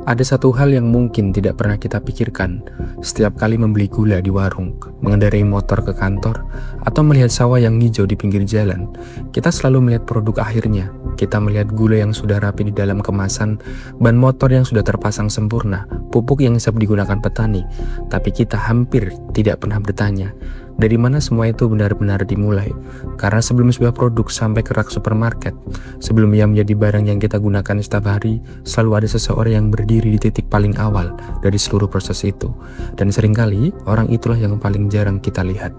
Ada satu hal yang mungkin tidak pernah kita pikirkan setiap kali membeli gula di warung, mengendarai motor ke kantor, atau melihat sawah yang hijau di pinggir jalan. Kita selalu melihat produk akhirnya. Kita melihat gula yang sudah rapi di dalam kemasan, ban motor yang sudah terpasang sempurna, pupuk yang siap digunakan petani. Tapi kita hampir tidak pernah bertanya, dari mana semua itu benar-benar dimulai? Karena sebelum sebuah produk sampai ke rak supermarket, sebelum ia menjadi barang yang kita gunakan setiap hari, selalu ada seseorang yang berdiri di titik paling awal dari seluruh proses itu. Dan seringkali, orang itulah yang paling jarang kita lihat.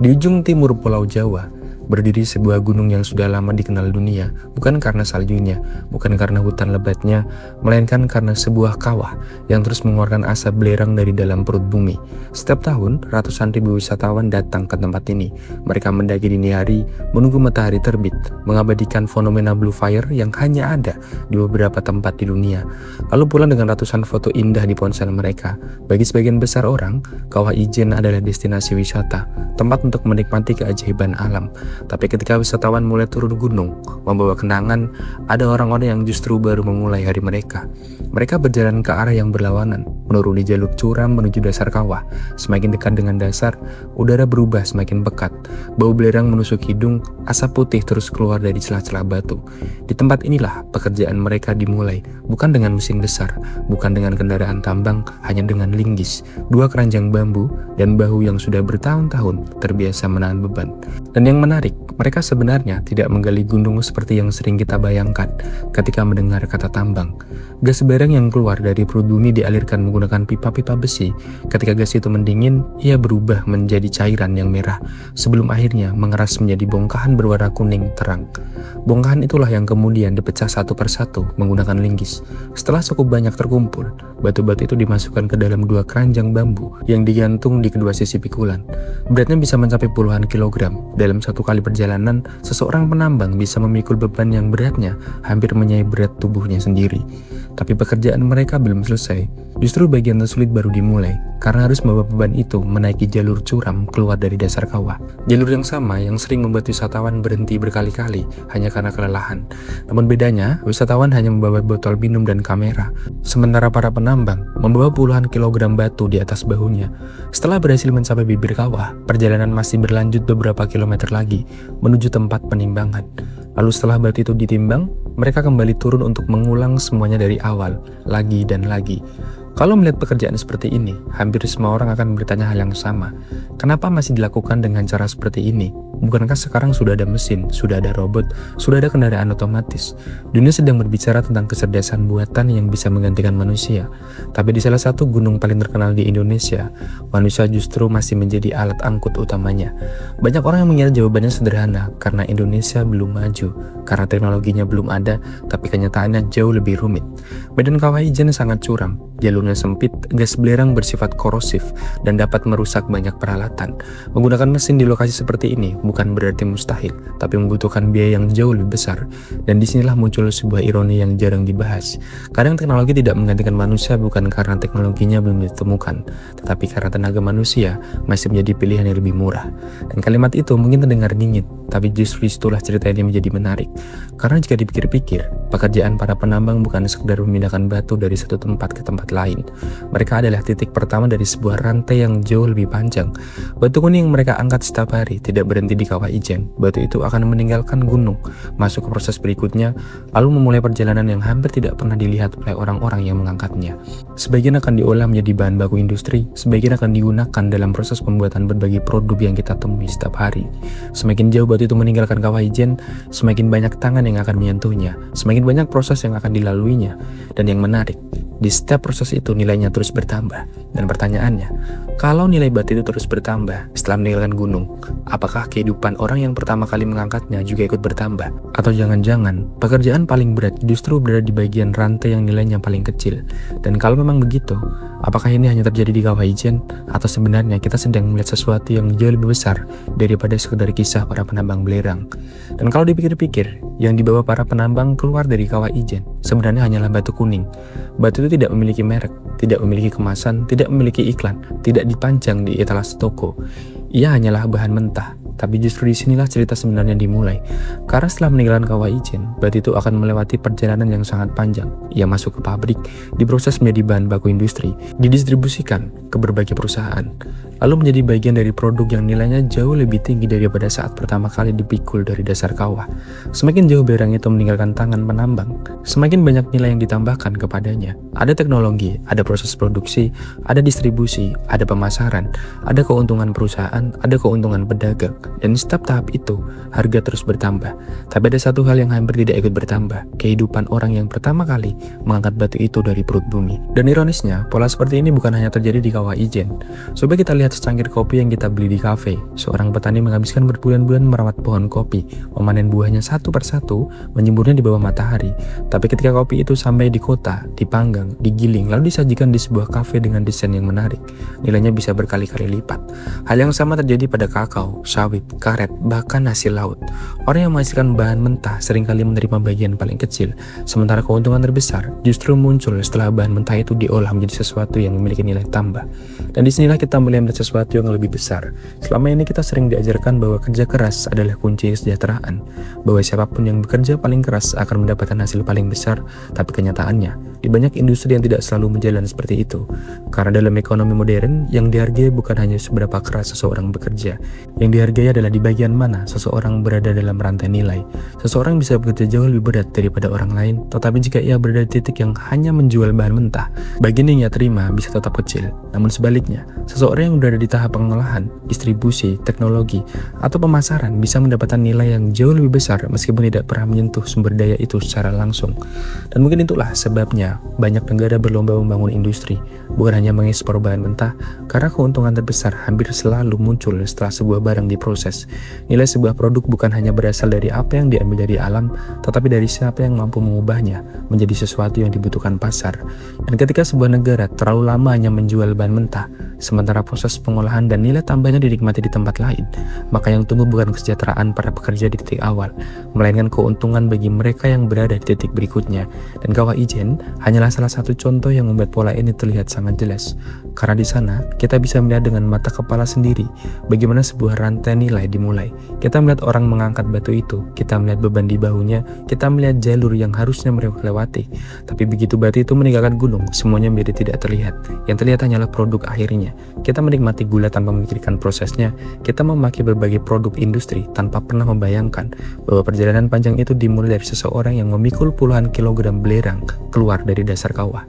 Di ujung timur Pulau Jawa, berdiri sebuah gunung yang sudah lama dikenal dunia, bukan karena saljunya, bukan karena hutan lebatnya, melainkan karena sebuah kawah yang terus mengeluarkan asap belerang dari dalam perut bumi. Setiap tahun, ratusan ribu wisatawan datang ke tempat ini. Mereka mendaki dini hari, menunggu matahari terbit, mengabadikan fenomena blue fire yang hanya ada di beberapa tempat di dunia. Lalu pulang dengan ratusan foto indah di ponsel mereka. Bagi sebagian besar orang, Kawah Ijen adalah destinasi wisata, tempat untuk menikmati keajaiban alam. Tapi ketika wisatawan mulai turun gunung, membawa kenangan, ada orang-orang yang justru baru memulai hari mereka. Mereka berjalan ke arah yang berlawanan, menuruni jalur curam menuju dasar kawah. Semakin dekat dengan dasar, udara berubah semakin pekat. Bau belerang menusuk hidung, asap putih terus keluar dari celah-celah batu. Di tempat inilah pekerjaan mereka dimulai, bukan dengan mesin besar, bukan dengan kendaraan tambang, hanya dengan linggis, dua keranjang bambu, dan bahu yang sudah bertahun-tahun terbiasa menahan beban. Dan yang menarik, mereka sebenarnya tidak menggali gunung seperti yang sering kita bayangkan ketika mendengar kata tambang. Gas belerang yang keluar dari perut bumi dialirkan menggunakan pipa-pipa besi. Ketika gas itu mendingin, ia berubah menjadi cairan yang merah, sebelum akhirnya mengeras menjadi bongkahan berwarna kuning terang. Bongkahan itulah yang kemudian dipecah satu persatu menggunakan linggis. Setelah cukup banyak terkumpul, batu-batu itu dimasukkan ke dalam dua keranjang bambu yang digantung di kedua sisi pikulan. Beratnya bisa mencapai puluhan kilogram. Dalam satu kali perjalanan, seseorang penambang bisa memikul beban yang beratnya hampir menyai berat tubuhnya sendiri. Tapi pekerjaan mereka belum selesai. Justru bagian tersulit baru dimulai, karena harus membawa beban itu menaiki jalur curam keluar dari dasar kawah. Jalur yang sama yang sering membuat wisatawan berhenti berkali-kali hanya karena kelelahan. Namun bedanya, wisatawan hanya membawa botol minum dan kamera, sementara para penambang membawa puluhan kilogram batu di atas bahunya. Setelah berhasil mencapai bibir kawah, perjalanan masih berlanjut beberapa kilometer lagi menuju tempat penimbangan. Lalu setelah batu itu ditimbang, mereka kembali turun untuk mengulang semuanya dari awal, lagi dan lagi. Kalau melihat pekerjaan seperti ini, hampir semua orang akan bertanya hal yang sama. Kenapa masih dilakukan dengan cara seperti ini? Bukankah sekarang sudah ada mesin, sudah ada robot, sudah ada kendaraan otomatis? Dunia sedang berbicara tentang kecerdasan buatan yang bisa menggantikan manusia. Tapi di salah satu gunung paling terkenal di Indonesia, manusia justru masih menjadi alat angkut utamanya. Banyak orang yang mengira jawabannya sederhana, karena Indonesia belum maju, karena teknologinya belum ada, tapi kenyataannya jauh lebih rumit. Medan Kawah Ijen sangat curam, jalurnya sempit, gas belerang bersifat korosif, dan dapat merusak banyak peralatan. Menggunakan mesin di lokasi seperti ini bukan berarti mustahil, tapi membutuhkan biaya yang jauh lebih besar. Dan disinilah muncul sebuah ironi yang jarang dibahas. Kadang teknologi tidak menggantikan manusia bukan karena teknologinya belum ditemukan, tetapi karena tenaga manusia masih menjadi pilihan yang lebih murah. Dan kalimat itu mungkin terdengar dingin, tapi justru itulah cerita ini menjadi menarik. Karena jika dipikir-pikir, pekerjaan para penambang bukan sekedar memindahkan batu dari satu tempat ke tempat lain. Mereka adalah titik pertama dari sebuah rantai yang jauh lebih panjang. Batu kuning yang mereka angkat setiap hari tidak berhenti di Kawah Ijen. Batu itu akan meninggalkan gunung, masuk ke proses berikutnya, lalu memulai perjalanan yang hampir tidak pernah dilihat oleh orang-orang yang mengangkatnya. Sebagian akan diolah menjadi bahan baku industri, sebagian akan digunakan dalam proses pembuatan berbagai produk yang kita temui setiap hari. Semakin jauh batu itu meninggalkan Kawah Ijen, semakin banyak tangan yang akan menyentuhnya, semakin banyak proses yang akan dilaluinya. Dan yang menarik, di setiap proses itu nilainya terus bertambah. Dan pertanyaannya, kalau nilai batu itu terus bertambah setelah meninggalkan gunung, apakah kehidupan orang yang pertama kali mengangkatnya juga ikut bertambah? Atau jangan-jangan pekerjaan paling berat justru berada di bagian rantai yang nilainya paling kecil? Dan kalau memang begitu, apakah ini hanya terjadi di Kawah Ijen? Atau sebenarnya kita sedang melihat sesuatu yang jauh lebih besar daripada sekedar kisah para penambang belerang? Dan kalau dipikir-pikir, yang dibawa para penambang keluar dari Kawah Ijen sebenarnya hanyalah batu kuning. Batu itu tidak memiliki merek, tidak memiliki kemasan, tidak memiliki iklan, tidak dipajang di etalase toko. Ia hanyalah bahan mentah, Tapi justru disinilah cerita sebenarnya dimulai. Karena setelah meninggalkan Kawah Ijen, batu itu akan melewati perjalanan yang sangat panjang. Ia masuk ke pabrik, diproses menjadi bahan baku industri, didistribusikan ke berbagai perusahaan, lalu menjadi bagian dari produk yang nilainya jauh lebih tinggi daripada saat pertama kali dipikul dari dasar kawah. Semakin jauh barang itu meninggalkan tangan penambang, semakin banyak nilai yang ditambahkan kepadanya. Ada teknologi, ada proses produksi, ada distribusi, ada pemasaran, ada keuntungan perusahaan, ada keuntungan pedagang, dan setiap tahap itu harga terus bertambah. Tapi ada satu hal yang hampir tidak ikut bertambah, kehidupan orang yang pertama kali mengangkat batu itu dari perut bumi. Dan ironisnya, pola seperti ini bukan hanya terjadi di Kawah Ijen. Coba kita lihat secangkir kopi yang kita beli di kafe. Seorang petani menghabiskan berbulan-bulan merawat pohon kopi, memanen buahnya satu persatu, menjemurnya di bawah matahari. Tapi ketika kopi itu sampai di kota, dipanggang, digiling, lalu disajikan di sebuah kafe dengan desain yang menarik, nilainya bisa berkali-kali lipat. Hal yang sama terjadi pada kakao, sawit, karet, bahkan hasil laut. Orang yang menghasilkan bahan mentah seringkali menerima bagian paling kecil, sementara keuntungan terbesar justru muncul setelah bahan mentah itu diolah menjadi sesuatu yang memiliki nilai tambah. Dan disinilah kita mulai melihat sesuatu yang lebih besar. Selama ini kita sering diajarkan bahwa kerja keras adalah kunci kesejahteraan, bahwa siapapun yang bekerja paling keras akan mendapatkan hasil paling besar. Tapi kenyataannya, di banyak industri yang tidak selalu berjalan seperti itu. Karena dalam ekonomi modern, yang dihargai bukan hanya seberapa keras seseorang bekerja. Yang dihargai adalah di bagian mana seseorang berada dalam rantai nilai. Seseorang bisa bekerja jauh lebih berat daripada orang lain, tetapi jika ia berada di titik yang hanya menjual bahan mentah, bagian yang ia terima bisa tetap kecil. Namun sebaliknya, seseorang yang berada di tahap pengolahan, distribusi, teknologi, atau pemasaran bisa mendapatkan nilai yang jauh lebih besar meskipun tidak pernah menyentuh sumber daya itu secara langsung. Dan mungkin itulah sebabnya banyak negara berlomba membangun industri, bukan hanya mengekspor bahan mentah, karena keuntungan terbesar hampir selalu muncul setelah sebuah barang diproses. Nilai sebuah produk bukan hanya berasal dari apa yang diambil dari alam, tetapi dari siapa yang mampu mengubahnya menjadi sesuatu yang dibutuhkan pasar. Dan ketika sebuah negara terlalu lama hanya menjual bahan mentah, sementara proses pengolahan dan nilai tambahnya dinikmati di tempat lain, maka yang tumbuh bukan kesejahteraan para pekerja di titik awal, melainkan keuntungan bagi mereka yang berada di titik berikutnya. Dan Kawah Ijen hanyalah salah satu contoh yang membuat pola ini terlihat sangat jelas. Karena di sana kita bisa melihat dengan mata kepala sendiri bagaimana sebuah rantai nilai dimulai. Kita melihat orang mengangkat batu itu, kita melihat beban di bahunya, kita melihat jalur yang harusnya mereka lewati. Tapi begitu batu itu meninggalkan gunung, semuanya menjadi tidak terlihat. Yang terlihat hanyalah produk akhirnya. Kita menikmati gula tanpa memikirkan prosesnya. Kita memakai berbagai produk industri tanpa pernah membayangkan bahwa perjalanan panjang itu dimulai dari seseorang yang memikul puluhan kilogram belerang keluar dari dasar kawah.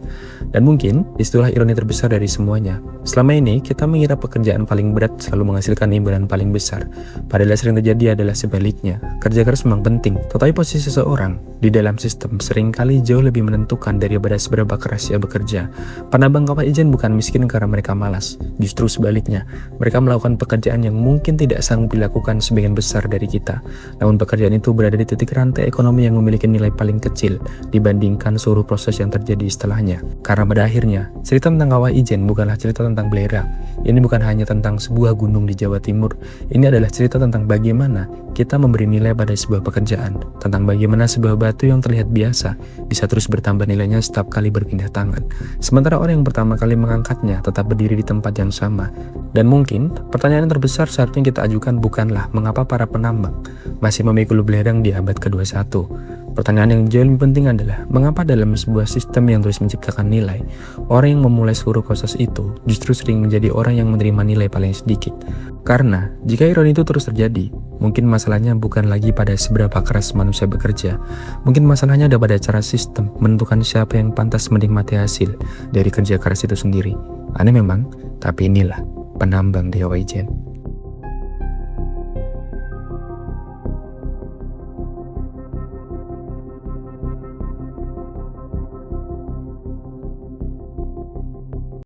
Dan mungkin disitulah ironi terbesar dari semuanya. Selama ini kita mengira pekerjaan paling berat selalu menghasilkan imbalan paling besar. Padahal sering terjadi adalah sebaliknya. Kerja keras memang penting, tetapi posisi seseorang di dalam sistem seringkali jauh lebih menentukan daripada seberapa keras ia bekerja. Penambang Kawah Ijen bukan miskin karena mereka malas. Justru sebaliknya, mereka melakukan pekerjaan yang mungkin tidak sanggup dilakukan sebagian besar dari kita. Namun pekerjaan itu berada di titik rantai ekonomi yang memiliki nilai paling kecil dibandingkan seluruh proses yang terjadi setelahnya. Karena pada akhirnya, cerita tentang Kawah Ijen bukanlah cerita tentang belerang. Ini bukan hanya tentang sebuah gunung di Jawa Timur. Ini adalah cerita tentang bagaimana kita memberi nilai pada sebuah pekerjaan, tentang bagaimana sebuah batu yang terlihat biasa bisa terus bertambah nilainya setiap kali berpindah tangan, sementara orang yang pertama kali mengangkatnya tetap berdiri di tempat yang sama. Dan mungkin pertanyaan terbesar seharusnya kita ajukan bukanlah mengapa para penambang masih memikul belerang di abad ke-21. Pertanyaan yang jauh lebih penting adalah mengapa dalam sebuah sistem yang terus menciptakan nilai, orang yang memulai seluruh proses itu justru sering menjadi orang yang menerima nilai paling sedikit. Karena jika ironi itu terus terjadi, mungkin masalahnya bukan lagi pada seberapa keras manusia bekerja. Mungkin masalahnya ada pada cara sistem menentukan siapa yang pantas menikmati hasil dari kerja keras itu sendiri. Aneh memang, tapi inilah penambang di Kawah Ijen.